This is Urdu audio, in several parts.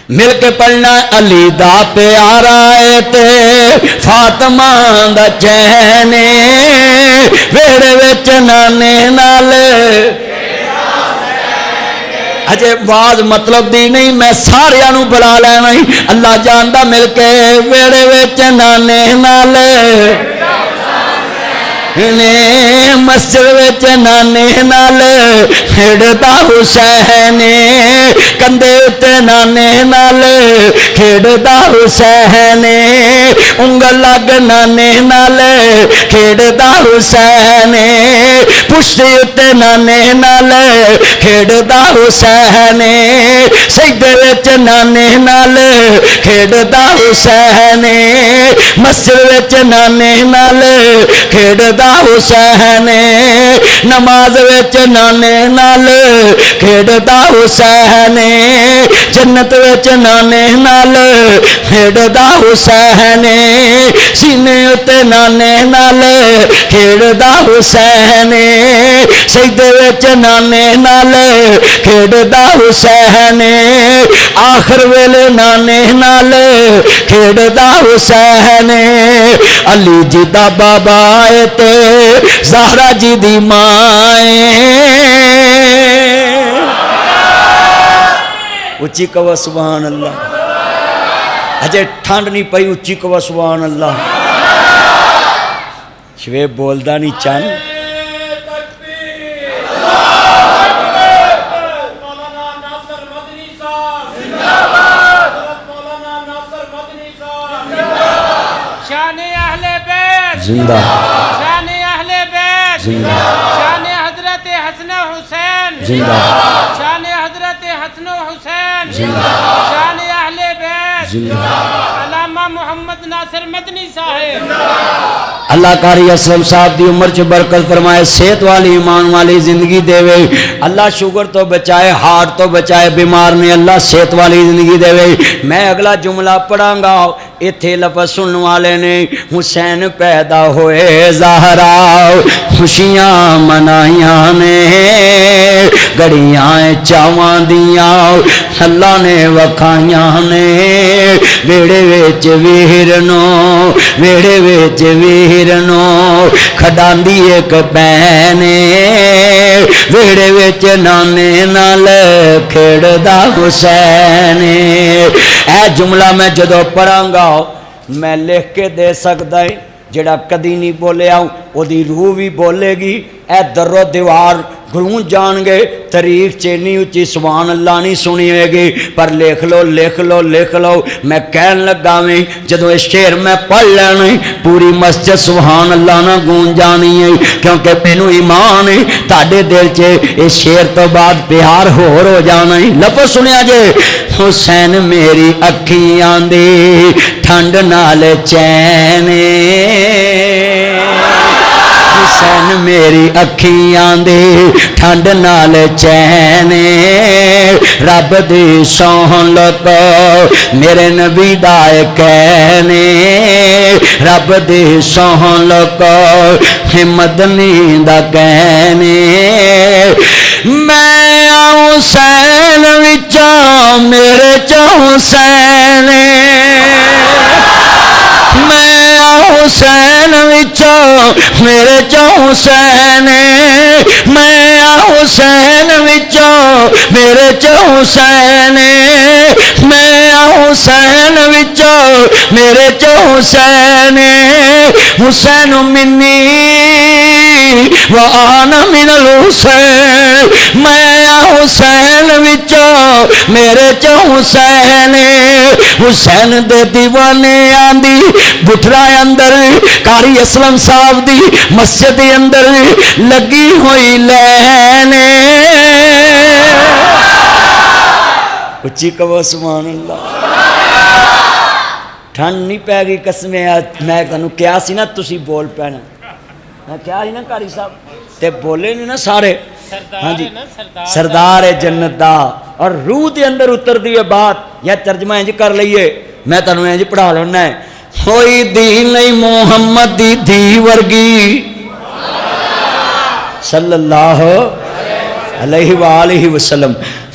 مل کے پڑھنا علی دا پیارا ہے تے فاطمہ دا چین ویڑے وچ نانے نال اجے واز مطلب دی نہیں میں سارے نو بلا لینا اللہ جاندا مل کے ویڑے وچ نانے نال مسجد وچ نانے نال کھیڈدا حسین کندھے اتے نانے نال کھیڈدا حسین انگل لگ نانے نال کھیڈدا حسین پشتی اتے نانے نال کھیڈدا حسین سجدے وچ نانے نال کھیڈدا حسین مسجد وچ نانے نال کھیڈدا حسین نماز وچ نانے نال کھیڈدا حسین جنت وچ نانے نال کھیڈدا حسین سینے اتے نانے نال کھیڈدا حسین سجدے وچ نانے نال کھیڈدا حسین آخر ویلے نانے نال کھیڈدا حسین علی جی دا بابا ہے تے زہرا جی دی ماں اچھی کہو سبحان اللہ اجے ٹھنڈ نہیں پئی اچھی کہو سبحان اللہ شویب بولدا نہیں چن زندہ شان اہل بیت زندہ شان حضرت حسن حسین زندہ شان حضرت حسن حسین زندہ شان اہل بیت زندہ علامہ محمد ناصر مدنی صاحب اللہ قاری اسلم صاحب دی عمر چ برکت فرمائے صحت والی ایمان والی زندگی دے وے اللہ شوگر تو بچائے ہارٹ تو بچائے بیمار نے اللہ صحت والی زندگی دے وے میں اگلا جملہ پڑھاں گا ایتھے لفظ سنن والے نے حسین پیدا ہوئے زہرا خوشیاں منائیاں نے گڑیاں چاواں دیاں اللہ نے وکھائیاں نے ویڑے وچ ویرنو ویڑے وچ ویرنو کھڈاندی ایک بہن ویڑے وچ نانے نال کھیڈدا حسین اے جملہ میں جدو پڑھاں گا میں لکھ کے دے سکتا ہے جڑا کدی نہیں بولیا او دی روح بھی بولے گی اے در و دیوار گھرون جان گے تاریخ چینی اچھی سبحان اللہ نہیں سنی ہوئے گی پر لکھ لو لکھ لو لکھ لو میں کہن لگا میں جدو اس شعر میں پڑھ لینا پوری مسجد سبحان اللہ نہ گون جانی ہے کیونکہ مینوں ایمان ہے تاڑے دل چے اس شعر تو بعد پیار ہو جانا ہے لفظ سنیا جے حسین میری اکھیاں دی ٹھنڈ نال چین حسین میری اکھیاں دی ٹھنڈ نال چین رب دی سوہن لو میرے نبی دا کہنے رب دی سوہن لو مدنی دا کہنے میں حسین وچوں میرے چوں حسین میں حسین وچوں میرے چوں حسین میں حسین وچوں میرے چوں حسین میں حسین وچوں میرے چوں حسین حسین منی وآنا من الحسین میں حسین وچوں میرے چوں حسین حسین دے دیوانے آندی بٹھرا اندر قاری اسلم صاحب دی مسجد اندر لگی ہوئی لینے اچھی کہو سبحان اللہ ٹھنڈ نہیں پہ گئی قسمیں میں تنوں کیا سی نا تسی بول پینا میں کیا ہی نا قاری صاحب تے بولے نہیں نا سارے ہاں جی سردار جنت دا اور روح دے اندر اتر دیئے بات یا ترجمہ انج کر لئیے میں تنوں انج پڑھا لینا ہے کوئی دین نہیں محمد دی دھی ورگی صلی اللہ علیہ وآلہ وسلم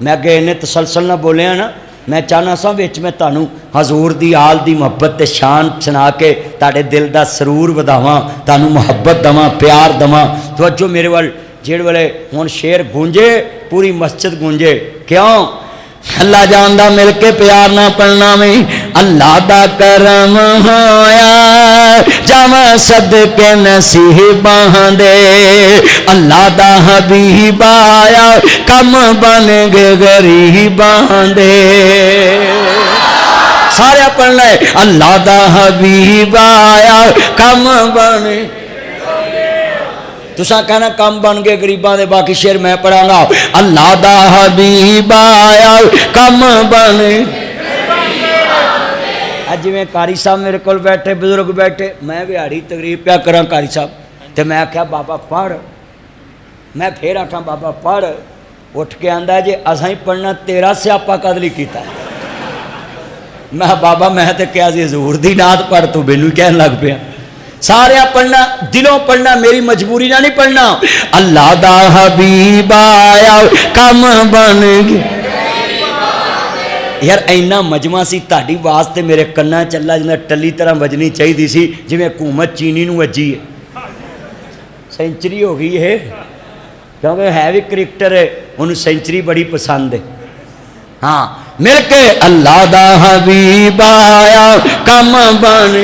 میں اگے انہیں تسلسل نہ بولیا نا میں چاہنا سا وچ میں تانوں حضور دی آل دی محبت تے شان سنا کے تاڑے دل دا سرور وداواں تانوں محبت دواں پیار دواں توجہ میرے وال جیڑ والے ہن شیر گونجے پوری مسجد گونجے کیوں اللہ جاندا مل کے پیار نہ پڑھنا میں اللہ دا کرم ہویا جاواں صدقے نصیباں دے اللہ دا حبیب آیا کم بن گئے غریباں دے سارے پڑھنا ہے اللہ دا حبیب آیا کم بن تساں کہنا کم بن گئے غریباں دے باقی شعر میں پڑھا گا اللہ دا حبیب آیا کم بن اج میں قاری صاحب میرے کول بیٹھے بزرگ بیٹھے میں بہاڑی تقریر پیا کراں قاری صاحب تے میں آکھیا بابا پڑھ میں پھر آکھاں بابا پڑھ اٹھ کے آندا جے اساں ہی پڑھنا تیرا سیاپا قدلی کیتا ہے میں بابا میں تے کیا سی حضور دی نعت پڑھ تو مینوں کہن لگ پیا سارے پڑھنا دلوں پڑھنا میری مجبوری نہ نہیں پڑھنا اللہ دا حبیب آیا کم بن گیا یار اینا مجمع سی تاڑی واسطے میرے کنا چلا جنہ ٹلی طرح وجنی چاہی دی سی جو میں حکومت چینی نو وجی ہے سینچری ہو گئی ہے کیونکہ ہے بھی کرکٹر ہے انہوں سینچری بڑی پسند ہے ہاں مل کے اللہ دا حبیب آیا کم بن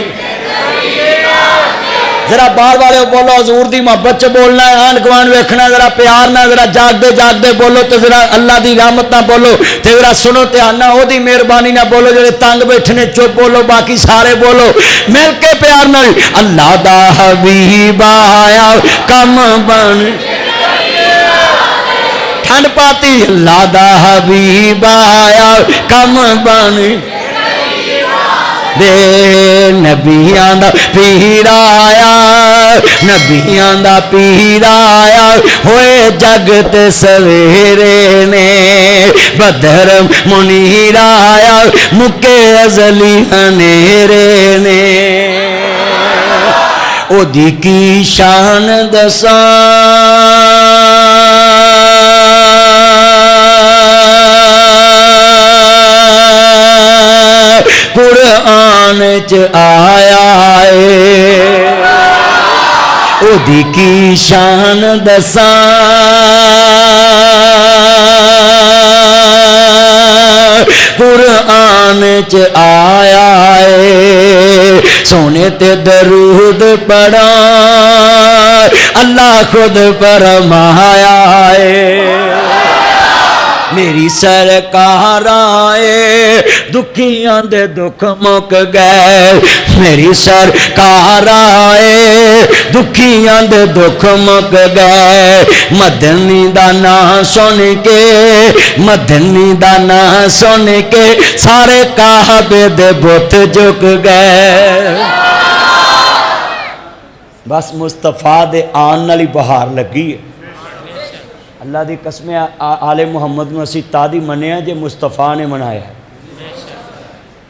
ذرا بار والے بولو حضور دی محبت چ بولنا ہے آن گوان ویکھنا ذرا پیار نہ ذرا جاگ دے بولو تے ذرا اللہ دی رحمت نہ بولو تے ذرا سنو تے آنا او دی مہربانی نہ بولو جڑے تنگ بیٹھنے چپ بولو باقی سارے بولو مل کے پیار نہ اللہ دا حبیب آیا کم بن ٹھنڈ پاتی اللہ دا حبیب آیا کم بن دے نبیاں دا پیر آیا نبیاں دا پیر آیا ہوئے جگت سویرے نے بدر منیر آیا مکے ازلی ہنیرے نے او دی کی شان دساں قرآن چ آیا ہے او دی کی شان دساں قرآن چ آیا ہے سونے تے درود پڑھا اللہ خود فرمایا ہے میری سرکار آئے دکھیاں دے دکھ مک گئے میری سرکار آئے دکھیاں دے دکھ مک گئے مدنی دا نام سن کے مدنی دا نام سن کے سارے کعبے دے بت جھک گئے بس مصطفیٰ دے آن والی بہار لگی ہے اللہ دی قسم آل محمد نو اسی تادی منیا جے مصطفیٰ نے منایا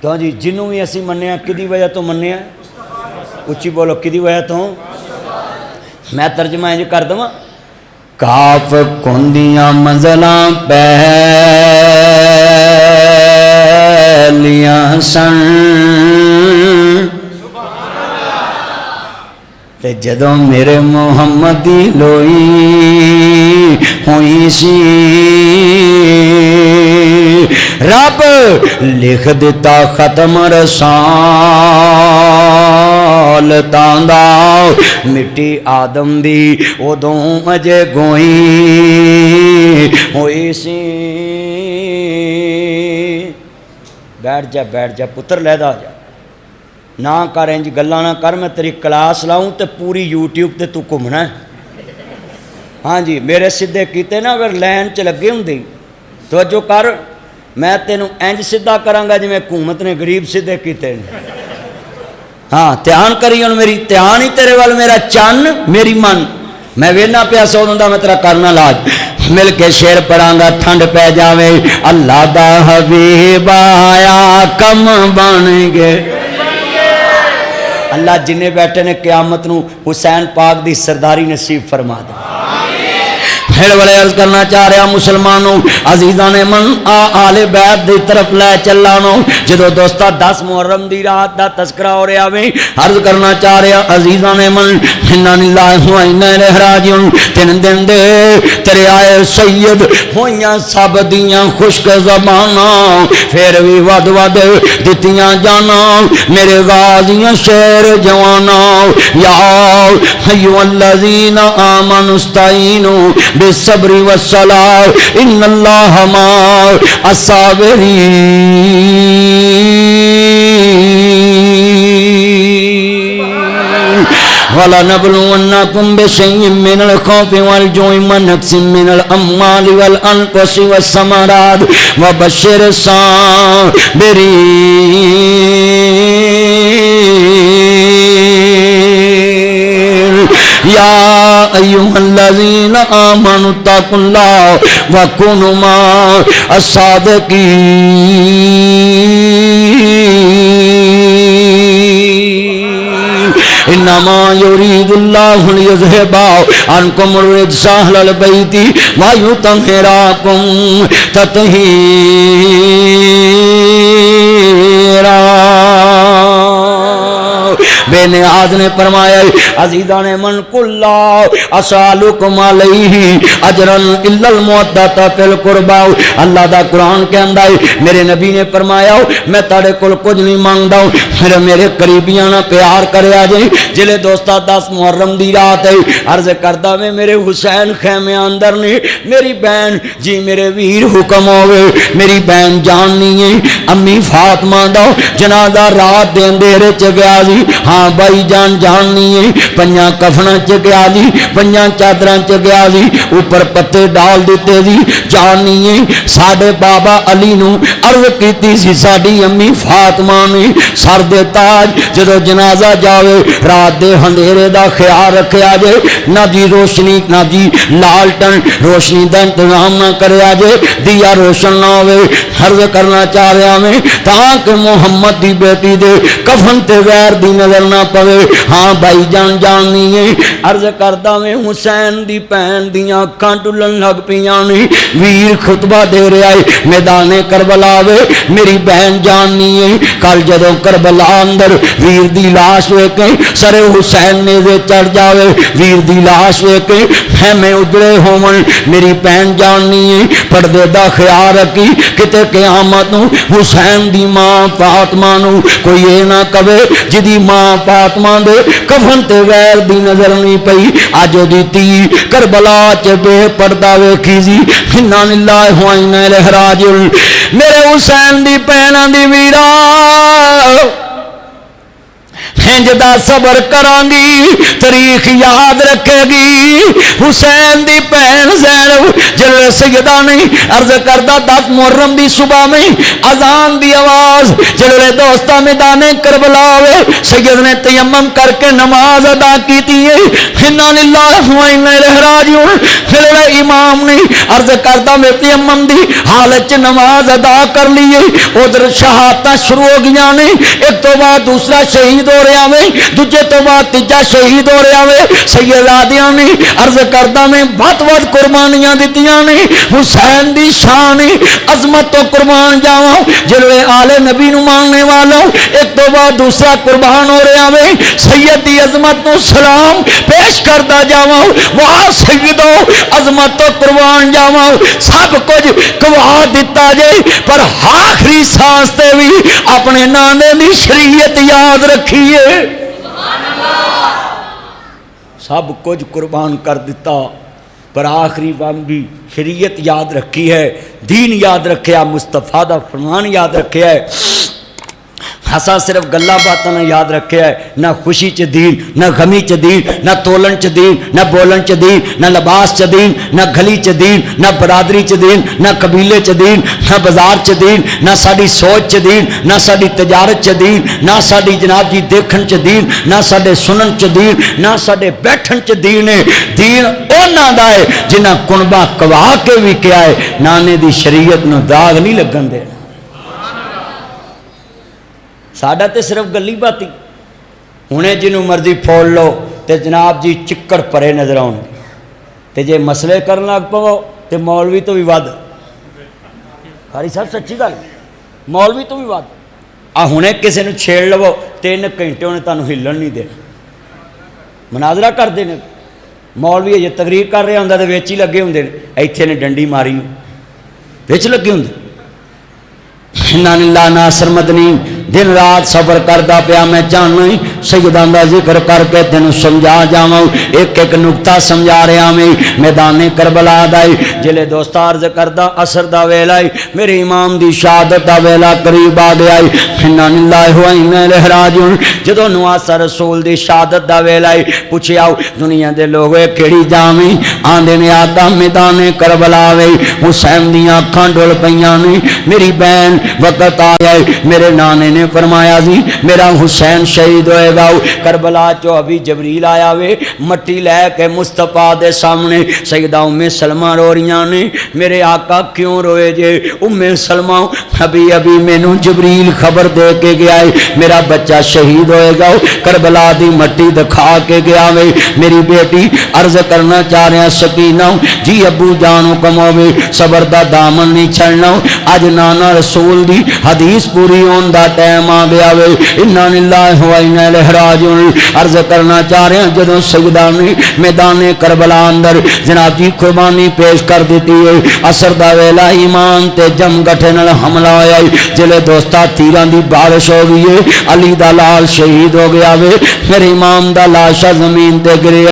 کیوں جی جنوں بھی اسی منیا کدی وجہ تو منیا اچھی بولو کدی وجہ تو میں ترجمہ انج کر دوں کاف کندیاں منزلاں پہلیاں سن تے جدوں میرے محمد دی لوئی ہوئی سی رب لکھ دیتا ختم رسالتاں دا مٹی آدم دی ادوں اجے گوئی ہوئی سی بیٹھ جا پتر لیدا جا نہ کر انج گلاں نہ کر میں تیری کلاس لاؤں تے پوری یوٹیوب تے تو گھومنا ہے ہاں جی میرے سدھے کیتے نا اگر لین چ لگے ہوندے توجہ کر میں تینوں انج سدھا کراں گا جویں حکومت نے غریب سدھے کیتے ہاں دھیان کری ہن میری دھیان ہی تیرے وال میرا چن میری من میں وینا پیا سو دا میں تیرا کرنا لاج مل کے شعر پڑھاں گا ٹھنڈ پہ جاوے اللہ دا حبیب آیا کم بن گئے اللہ جنہیں بیٹھے نے قیامت نو حسین پاک دی سرداری نصیب فرما دے پھر والے عرض کرنا چاہ رہا مسلمانوں عزیزان من آل بیت دی طرف لے چلانو جدو دوستا 10 محرم دی رات دا تذکرہ ہو رہا وے عرض کرنا چاہ رہا عزیزان من انا للہ و انا الیہ راجعون تین دن دے تیرے آئے سید ہویاں سب دیاں خشک زباناں پھر بھی ود ود دتیاں جانا میرے غازیاں شیر جوانا یا ایھا الذین آمنوا استعینوا بالصبر والصلاۃ ان اللہ مع الصابرین وَلَنَبْلُوَنَّكُمْ بِشَيْءٍ مِّنَ الْخَوْفِ وَالْجُوعِ وَنَقْصٍ مِّنَ الْأَمْوَالِ وَالْأَنفُسِ وَالثَّمَرَاتِ وَبَشِّرِ الصَّابِرِينَ يَا أَيُّهَا الَّذِينَ آمَنُوا اتَّقُوا اللَّهَ وَكُونُوا مَعَ الصَّادِقِينَ انما يريد الله ليذهب عنكم الرجس اهل البيت ويطهركم تطهيرا بے نیاز نے فرمایا عزیزان من کلا اسالکم علیہ اجرا الا المودۃ فی القربى اللہ دا قرآن کے اندر میرے نبی نے فرمایا میں تاڑے کول کچھ نہیں مانگدا پھر میرے قریبیاں نہ پیار کریا جے جلے دوستا 10 محرم دی رات ہے عرض کردا میں میرے حسین خیمے اندر نے میری بہن جی میرے ویر حکم ہوے میری بہن جاننی ہے امی فاطمہ دا جنازہ رات دے اندھیرے چ گیا جی ہاں بائی جان جاننی ہے پنجاں کفنا چ گیا جی پنجاں چادراں چ گیا جی اوپر پتے ڈال دیتے جی جاننی ہے ساڈے بابا علی نو عرض کیتی سی ساڈی امی فاطمہ نے سر دے تاج جدو جنازہ جاوے رات دے اندھیرے دا خیال رکھیا جے نہ جی روشنی نہ جی لالٹن روشنی دا انتظام نہ کریا جے دیا روشن نہ ہوئے عرض کرنا چاہ رہا میں تاکہ محمد دی بیٹی دے کفن تے غیر دی نظر نہ پوے ہاں بھائی جان جاننی ہے عرض کردا میں حسین دی پہن دیاں اکھاں ٹلن لگ پیاں نے ویر خطبہ دے رہا ہے میدان کربلا وے میری بہن جاننی ہے کل جدوں کربلا اندر ویر دی لاش ویکھے سر حسین نے دے چڑھ جاوے ویر دی لاش ویکھے میں اجڑے ہون میری بہن جاننی ہے پردے دا خیال رکھی کتے قیامت نو حسین دی ماں فاطمہ نو کوئی اے نہ کہے جدی ماں فاطمہ دے کفن تے غیر دی نظر نہیں پئی اج دی تی کربلا چ بے پردہ ویکھی سی انا للہ و انا الیہ راجعون میرے حسین دی بہناں دی ویرا ہنجدہ صبر کرانگی تاریخ یاد رکھے گی حسین دی بہن زینب جلوے سیدہ نہیں عرض کردہ 10 محرم دی صبح میں اذان دی آواز جلوے دوستہ میدان کربلا ہوئے سید نے تیمم کر کے نماز ادا کی تھی انا للہ و انا الیہ راجعون جلوے امام نے عرض کردہ میں تیمم دی حالت نماز ادا کر لیے ادھر شہادتہ شروع ہو گیا نے ایک تو بعد دوسرا شہید ہو رہا میں دجے تو بعد تیجا شہید ہو رہا میں سیدادیاں نے عرض کردہ میں بہت قربانیاں دیتیاں نے حسین دی شان عظمت تو قربان جاؤں جلوے آل نبی نو ماننے والوں ایک تو بعد دوسرا قربان ہو رہا میں سید دی عظمت نو سلام پیش کردہ جاؤں وہاں سیدو عظمت تو قربان جاؤں سب کچھ گواہ دیتا جائے پر آخری سانس تے بھی اپنے نانے دی شریعت یاد رکھیے سب کچھ قربان کر دیتا پر آخری بام بھی شریعت یاد رکھی ہے دین یاد رکھیا مصطفیٰ دا فرمان یاد رکھیا ہے ہسا صرف گلا باتاں نہ یاد رکھیا ہے نہ خوشی چ دین نہ غمی چ دین نہ تولن چ دین نہ بولن چ دین نہ لباس چ دین نہ گلی چ دین نہ برادری چ دین نہ قبیلے چ دین نہ بازار چ دین نہ ساڈی سوچ چ دین نہ ساڈی تجارت چ دین نہ ساڈی جناب جی دیکھن چ دین نہ ساڈے سنن چ دین نہ ساڈے بیٹھن چ دین ہے دین انہاں دا ہے جنہاں کنبا کوا کے بھی کیا ہے نانے دی شریعت نو داغ نہیں لگن دے ساڈا تے صرف گلی باتی ہنے جنوں مرضی پھول لو تے جناب جی چکڑ پرے نظر آؤں تے جے مسئلے کرن لگ پو تے مولوی تو بھی ود قاری صاحب سچی گل مولوی تو بھی ود آ ہنے کسے نو چھیڑ لو 3 گھنٹے انہیں تانوں ہلن نہیں دینا مناظرہ کرتے ہیں مولوی اجے تقریر کر رہا ہوں تو وچ ہی لگے ہوں ایتھے نے ڈنڈی ماری وچ لگے ہوں انا للہ ناصر مدنی دن رات سفر کرتا پیا میں چاہنا سیداں دا ذکر کر کے تینوں سمجھا جاواں ایک ایک نقطہ سمجھا رہا میں میدان کربلا دائی جلے دوست عرض کردا عصر دا ویلا میرے امام دی شہادت دا ویلا قریب آ گیا انا للہ و انا الیہ راجعون جدوں نواسا رسول دی شہادت دا ویلا پوچھیا دنیا دے لوگ کیڑی جاویں آندے نے آقا میدان کربلا وے حسین دیاں اکھاں ڈل پیاں نے میری بہن وقت آیا میرے نانے نے فرمایا جی میرا حسین شہید ہوئے گا کربلا چو ابھی جبریل آیا وے مٹی لے کے مصطفیٰ دے سامنے سیدہ ام سلمہ رو رہیاں نے میرے آقا کیوں روئے جے ام سلمہ ابھی مینوں جبریل خبر دے کے گیا ہے میرا بچہ شہید ہوئے گا کربلا دی مٹی دکھا کے گیا وے میری بیٹی عرض کرنا چاہ رہے ہیں سکینہ جی ابو جانو کموے صبر دا دامن نہیں چھڑنا آج نانا رسول دی حدیث پوری ہون دا ٹائم آ گیا وے انا للہ و انا الیہ راجعون عرض کرنا چاہ رہے ہیں جدوں سیدہ نے میدان کربلا اندر جناب جی قربانی پیش کر دیتی ہے عصر دا ویلا ایمان تے جم گٹھے نال حملہ ہویا جلے دوستا تیراں دی بارش ہو گئی ہے علی دا لال شہید ہو گیا وے میرے امام دا لاشا زمین تے گرے